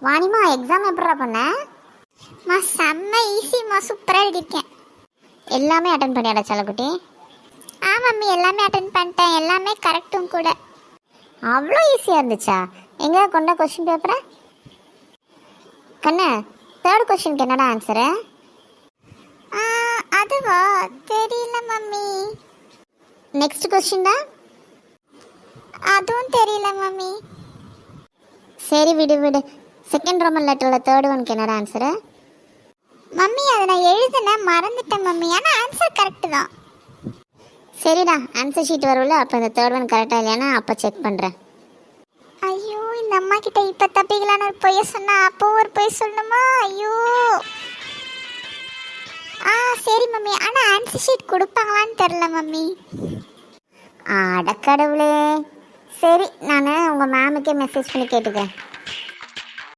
வாணிமா exam எப்படா பண்ண? செம்ம ஈஸிம்மா, சூப்பராக எழுதியிருக்கேன். எல்லாமே அட்டன் பண்ணியாடா செல்லக்குட்டி? மம்மி எல்லாமே அட்டன் பண்ணிட்டேன், எல்லாமே கரெக்டும் கூட. அவ்வளோ ஈஸியாக இருந்துச்சா? எங்கே கொண்ட கொஸ்டின் பேப்பரை? கண்ணு, தேர்ட் கொஸ்டினுக்கு என்னடா ஆன்சரு? அதுவா தெரியல மம்மி. நெக்ஸ்ட் கொஸ்டின் தான்? அதுவும் தெரியல மம்மி. சரி விடு விடு. செகண்ட் ரோமன் லெட்டரில் தேர்ட் ஒனுக்கு என்னடா ஆன்சரு? மம்மி அதை நான் எழுதுனேன், மறந்துட்டேன் மம்மி. ஆனால் ஆன்சர் கரெக்டு தான். சரிடா, ஆன்சர் ஷீட் வரும்ல, அப்போ இந்த தேர்ட் ஒன் கரெக்டாக இல்லையானா அப்போ செக் பண்ணுறேன். ஐயோ, இந்த அம்மா கிட்ட இப்போ தப்பிக்கலான்னு ஒரு பொய்ய சொன்னா அப்போ ஒரு பொய் சொல்லணுமா? ஐயோ. சரி மம்மி, ஆனால் ஆன்சர் ஷீட் கொடுப்பாங்களான்னு தெரில மம்மி. அடக்கடவுளே. சரி, நான் உங்கள் மேமுக்கே மெசேஜ் பண்ணி கேட்டுக்கிறேன்.